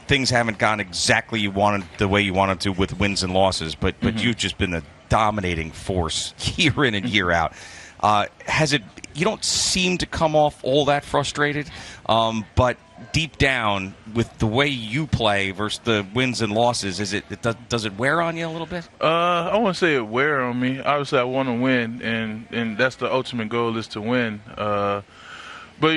things haven't gone exactly the way you wanted to with wins and losses, but you've just been the dominating force year in and year out. You don't seem to come off all that frustrated, but deep down with the way you play versus the wins and losses, does it wear on you a little bit? I wouldn't say it wear on me. Obviously, I want to win, and that's the ultimate goal is to win. But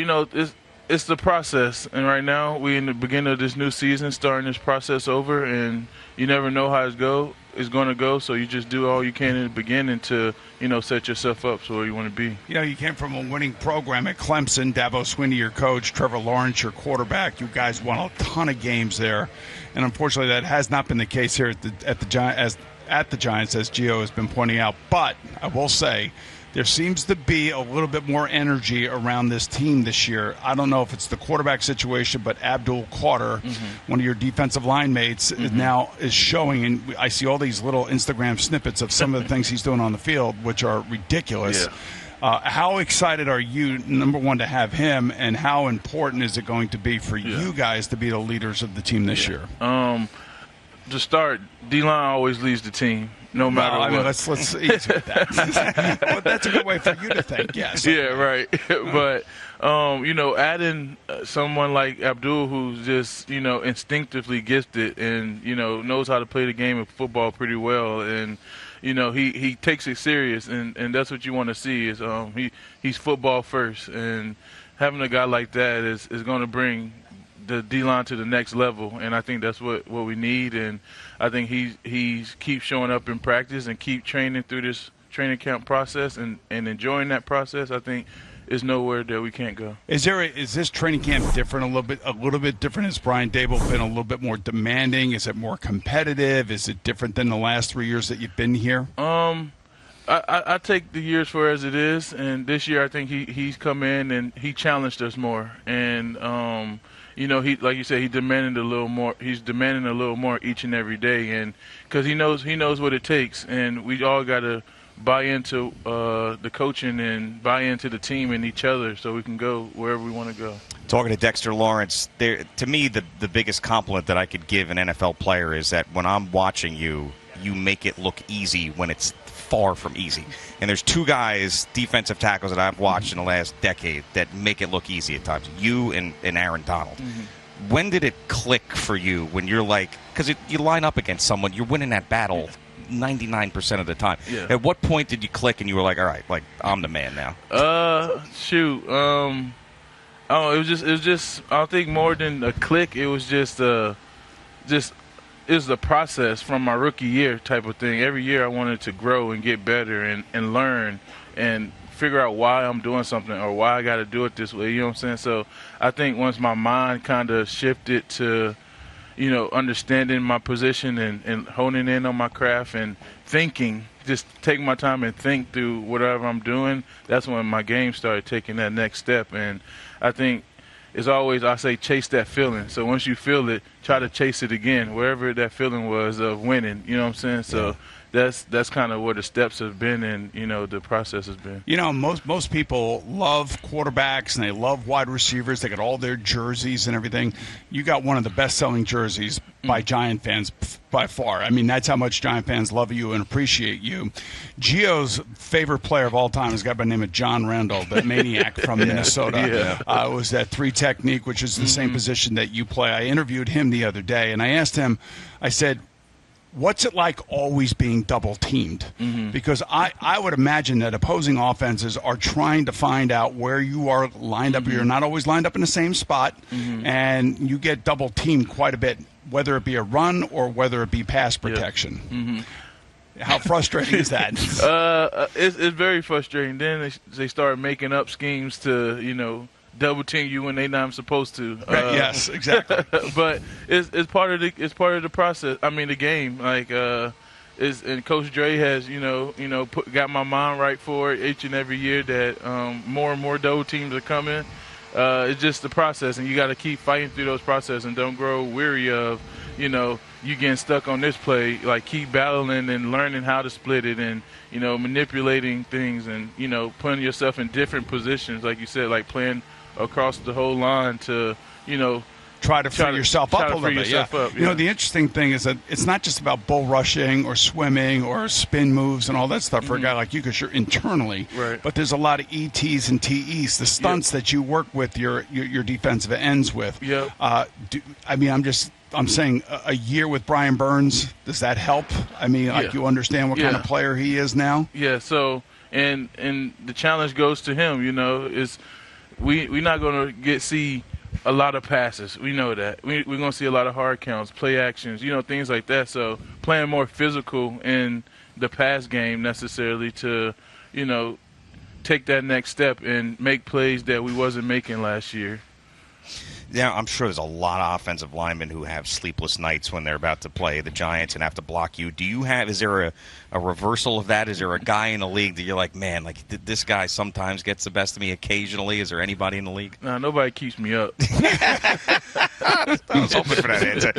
it's the process, and right now we in the beginning of this new season, starting this process over, and you never know how it's going to go. So you just do all you can in the beginning to set yourself up so where you want to be. You came from a winning program at Clemson. Dabo Swinney, your coach, Trevor Lawrence, your quarterback. You guys won a ton of games there, and unfortunately, that has not been the case here at the Giants, as Gio has been pointing out. But I will say, there seems to be a little bit more energy around this team this year. I don't know if it's the quarterback situation, but Abdul Carter, one of your defensive line mates, now is showing, and I see all these little Instagram snippets of some of the things he's doing on the field, which are ridiculous. Yeah. How excited are you, number one, to have him, and how important is it going to be for you guys to be the leaders of the team this year? To start, D-line always leads the team. No matter what. Let's ease with that. Well, that's a good way for you to think, yes. Yeah, right. But, adding someone like Abdul who's just, instinctively gifted and, knows how to play the game of football pretty well. And, he takes it serious, and that's what you want to see is he's football first. And having a guy like that is going to bring the D-line to the next level, and I think that's what we need. And I think he keeps showing up in practice and keep training through this training camp process and enjoying that process. I think is nowhere that we can't go. Is this training camp different a little bit different? Has Brian Dable been a little bit more demanding? Is it more competitive? Is it different than the last 3 years that you've been here? I take the years for as it is, and this year I think he's come in and he challenged us more, and he, like you said, he demanded a little more. He's demanding a little more each and every day, and because he knows what it takes, and we all got to buy into the coaching and buy into the team and each other, so we can go wherever we want to go. Talking to Dexter Lawrence, to me, the biggest compliment that I could give an NFL player is that when I'm watching you, you make it look easy when it's far from easy. And there's two guys, defensive tackles, that I've watched in the last decade that make it look easy at times, you and Aaron Donald. When did it click for you when you're like, because you line up against someone, you're winning that battle 99% of the time. Yeah. At what point did you click and you were like, all right, like I'm the man now? It was just I think more than a click, it was just is the process from my rookie year type of thing. Every year I wanted to grow and get better and learn and figure out why I'm doing something or why I got to do it this way. You know what I'm saying? So I think once my mind kind of shifted to, understanding my position and honing in on my craft and thinking, just taking my time and think through whatever I'm doing, that's when my game started taking that next step. And I think it's always, I say, chase that feeling. So once you feel it, try to chase it again, wherever that feeling was of winning. You know what I'm saying? So that's kind of where the steps have been and, the process has been. Most people love quarterbacks and they love wide receivers. They got all their jerseys and everything. You got one of the best-selling jerseys by Giant fans by far. I mean, that's how much Giant fans love you and appreciate you. Gio's favorite player of all time is a guy by the name of John Randall, the maniac from Minnesota. It was that three technique, which is the same position that you play. I interviewed him the other day, and I asked him, I said, what's it like always being double-teamed? Because I would imagine that opposing offenses are trying to find out where you are lined up. You're not always lined up in the same spot, and you get double-teamed quite a bit, whether it be a run or whether it be pass protection. How frustrating is that? It's very frustrating. Then they start making up schemes to, double team you when they're not supposed to. Yes, exactly. But it's part of the process. I mean, the game. Like, and Coach Dre has got my mind right for it each and every year that more and more double teams are coming. It's just the process, and you got to keep fighting through those processes and don't grow weary of you getting stuck on this play. Like, keep battling and learning how to split it and manipulating things and putting yourself in different positions, like you said, like playing across the whole line to try to free yourself up a little bit. Up, You know, the interesting thing is that it's not just about bull rushing or swimming or spin moves and all that stuff for a guy like you, because you're internally. Right. But there's a lot of ETs and TEs, the stunts that you work with your defensive ends with. Yep. I'm saying a year with Brian Burns, does that help? I mean, like you understand what kind of player he is now? Yeah, so and the challenge goes to him, you know, is we're not going to see a lot of passes. We know that. We're going to see a lot of hard counts, play actions, you know, things like that. So playing more physical in the pass game necessarily to, you know, take that next step and make plays that we wasn't making last year. Yeah, I'm sure there's a lot of offensive linemen who have sleepless nights when they're about to play the Giants and have to block you. Is there a reversal of that? Is there a guy in the league that you're like, man, like this guy sometimes gets the best of me occasionally? Is there anybody in the league? No, nobody keeps me up. I was hoping for that answer.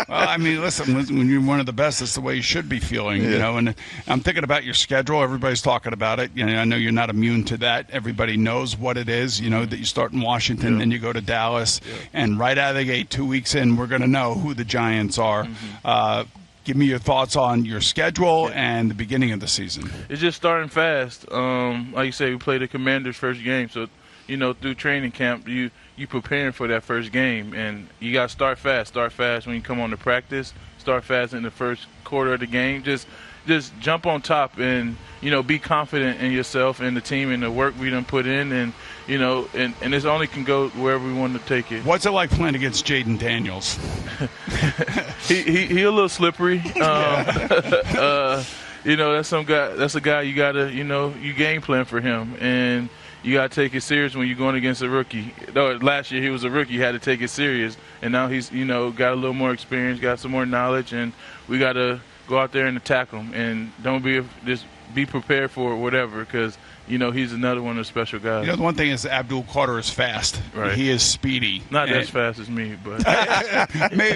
Well, I mean, listen, when you're one of the best, that's the way you should be feeling, you know. And I'm thinking about your schedule. Everybody's talking about it. You know, I know you're not immune to that. Everybody knows what it is, you know, that you start in Washington, then you go to Dallas. And right out of the gate, 2 weeks in, we're going to know who the Giants are. Give me your thoughts on your schedule and the beginning of the season. It's just starting fast. Like you say, we played the Commanders' first game. So, you know, through training camp, you preparing for that first game. And you got to start fast. Start fast when you come on to practice. Start fast in the first quarter of the game. Just jump on top and, you know, be confident in yourself and the team and the work we done put in. And, you know, and this only can go wherever we want to take it. What's it like playing against Jayden Daniels? he a little slippery. You know, that's a guy you got to, you know, you game plan for him. And you got to take it serious when you're going against a rookie. Last year he was a rookie. You had to take it serious. And now he's, you know, got a little more experience, got some more knowledge. And we got to go out there and attack him. And don't be prepared for whatever, because, you know, he's another one of the special guys. You know, the one thing is Abdul Carter is fast. Right. He is speedy. Not as fast as me, but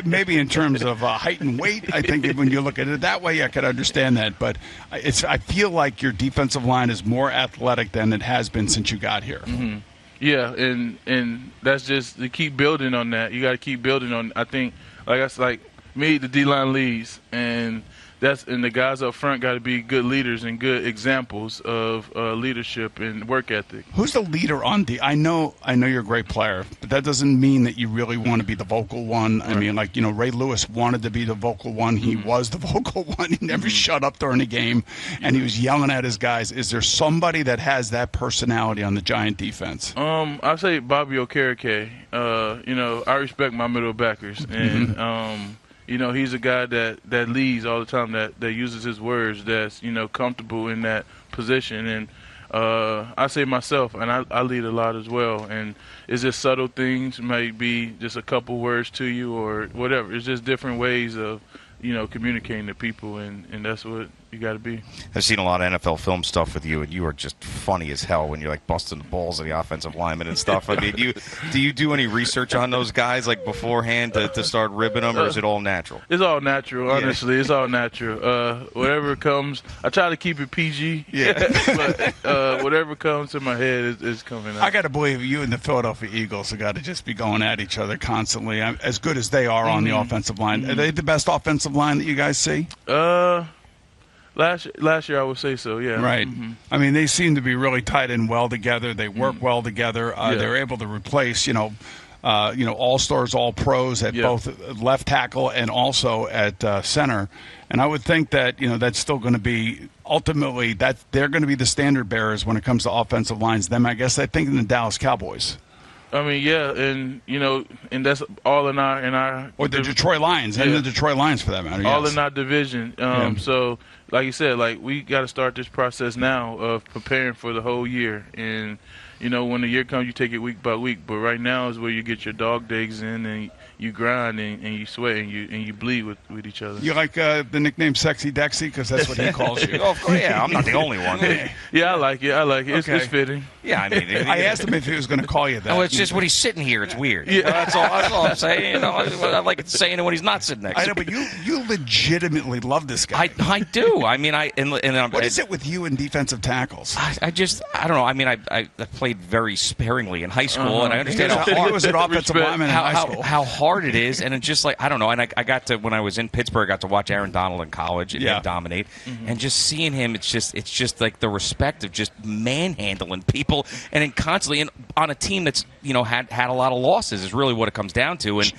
maybe in terms of height and weight. I think when you look at it that way, I could understand that. But I feel like your defensive line is more athletic than it has been since you got here. Mm-hmm. Yeah, and that's just to keep building on that. You got to keep building on. I think, like me, the D-line leads, and the guys up front got to be good leaders and good examples of leadership and work ethic. Who's the leader on D? I know you're a great player, but that doesn't mean that you really want to be the vocal one. Right. I mean, like, you know, Ray Lewis wanted to be the vocal one. He was the vocal one. He never shut up during a game, and he was yelling at his guys. Is there somebody that has that personality on the Giant defense? I'd say Bobby Okereke. You know, I respect my middle backers, and you know, he's a guy that leads all the time, that uses his words, that's, you know, comfortable in that position. And I say myself, and I lead a lot as well. And it's just subtle things, might be just a couple words to you or whatever. It's just different ways of, you know, communicating to people, and that's what you got to be. I've seen a lot of NFL film stuff with you, and you are just funny as hell when you're like busting the balls of the offensive linemen and stuff. I mean, do you do any research on those guys like beforehand to start ribbing them, or is it all natural? It's all natural, honestly. It's all natural. Whatever comes, I try to keep it PG. Yeah. But whatever comes to my head is coming out. I got to believe you and the Philadelphia Eagles have got to just be going at each other constantly. As good as they are on the offensive line, are they the best offensive line that you guys see? Last year I would say so, yeah. Right. I mean, they seem to be really tied in well together. They work well together. They're able to replace, all-stars, all-pros at both left tackle and also at center. And I would think that, that's still going to be ultimately that they're going to be the standard bearers when it comes to offensive lines. Them, I guess, I think in the Dallas Cowboys. I mean, yeah, and and that's all in our or the Detroit Lions, and the Detroit Lions for that matter. All in our division. So, like you said, we got to start this process now of preparing for the whole year. And when the year comes, you take it week by week. But right now is where you get your dog days in, and you grind and you sweat and you bleed with each other. You like the nickname Sexy Dexy because that's what he calls you. Oh, of course, yeah, I'm not the only one. Yeah, I like it. It's fitting. Yeah, I mean, I asked him if he was going to call you that. Oh, it's just when he's sitting here, it's weird. Yeah. That's all I'm saying. You know, I like saying it when he's not sitting next to me. I know, but you legitimately love this guy. I do. I mean, what is it with you and defensive tackles? I don't know. I mean, I played very sparingly in high school, and I understand how He hard was an offensive lineman in high school. how hard it is, and it's just like, I don't know. And I got to, when I was in Pittsburgh, I got to watch Aaron Donald in college and him dominate, and just seeing him, it's just like the respect of just manhandling people, and then constantly on a team that's had a lot of losses is really what it comes down to. And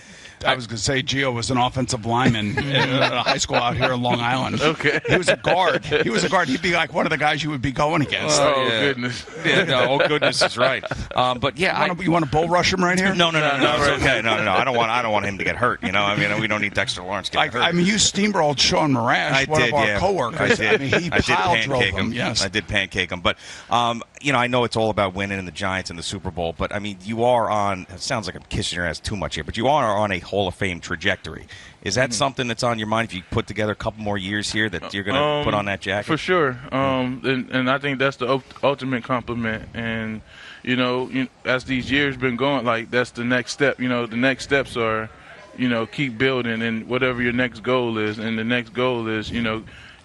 I was going to say Gio was an offensive lineman at a high school out here in Long Island. Okay. He was a guard. He'd be like one of the guys you would be going against. Oh, goodness. Yeah, no, oh, goodness is right. But yeah, you want to bull rush him right here? No, it's okay. No. I don't want him to get hurt. I mean, we don't need Dexter Lawrence getting hurt. I mean, you steamrolled Sean Marash, one of our coworkers. I did. I mean, he pile drove him. Yes, I did pancake him. But I know it's all about winning in the Giants and the Super Bowl. But I mean, you are on. It sounds like I'm kissing your ass too much here, but you are on a Hall of Fame trajectory. Is that something that's on your mind if you put together a couple more years here that you're going to put on that jacket? For sure. And I think that's the ultimate compliment. And, as these years been going, like, that's the next step. The next steps are, keep building and whatever your next goal is. And the next goal is,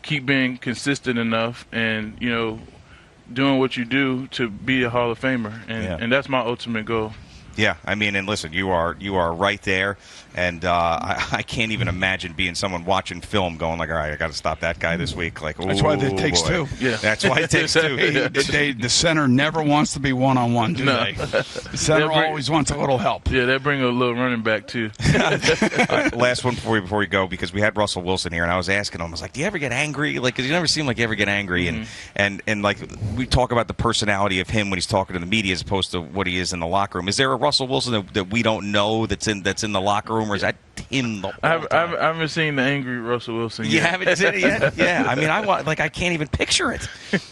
keep being consistent enough and, doing what you do to be a Hall of Famer. And that's my ultimate goal. Yeah, I mean, and listen, you are right there, and I can't even imagine being someone watching film going like, all right, I got to stop that guy this week. Like, that's why it takes two. Yeah, that's why it takes two. The center never wants to be one-on-one, do they? The center always wants a little help. Yeah, they bring a little running back too. Right, last one before we go, because we had Russell Wilson here, and I was asking him, I was like, do you ever get angry? Like, because you never seem like you ever get angry, and like we talk about the personality of him when he's talking to the media as opposed to what he is in the locker room. Is there a Russell Wilson that we don't know that's in the locker room, or is that him the whole time? I haven't seen the angry Russell Wilson yet. You haven't seen it yet? Yeah. I mean, I can't even picture it.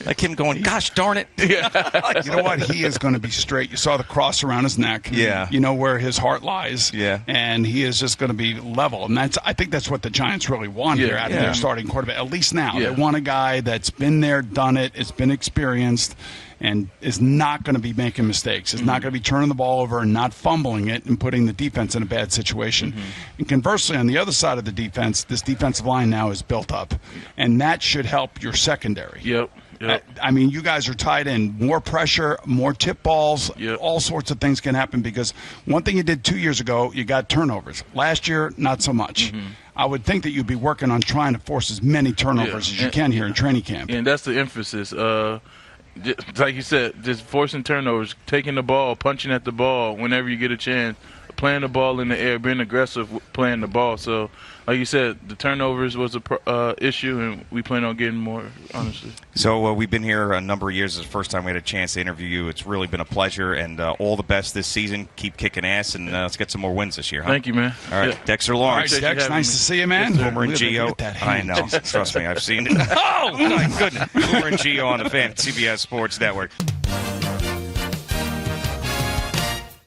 Like him going, gosh darn it. Yeah. You know what? He is going to be straight. You saw the cross around his neck. Yeah. You know where his heart lies. Yeah. And he is just going to be level. And I think that's what the Giants really want here out of their starting quarterback, at least now. Yeah. They want a guy that's been there, done it, it's been experienced, and is not going to be making mistakes. Is not going to be turning the ball over and not fumbling it and putting the defense in a bad situation. And conversely, on the other side of the defense, this defensive line now is built up, and that should help your secondary. Yep. I mean, you guys are tied in. More pressure, more tip balls, all sorts of things can happen because one thing you did 2 years ago, you got turnovers. Last year, not so much. I would think that you'd be working on trying to force as many turnovers as you can here in training camp. And that's the emphasis. Like you said, just forcing turnovers, taking the ball, punching at the ball whenever you get a chance, playing the ball in the air, being aggressive playing the ball. So, like you said, the turnovers was a issue, and we plan on getting more, honestly. So we've been here a number of years. It's the first time we had a chance to interview you. It's really been a pleasure, and all the best this season. Keep kicking ass, and let's get some more wins this year. Huh? Thank you, man. All right, Dexter Lawrence. All right, Dex, nice to see you, man. Boomer and Gio. I know. Trust me, I've seen it. Oh, my goodness. Boomer and Gio on the Fan, CBS Sports Network.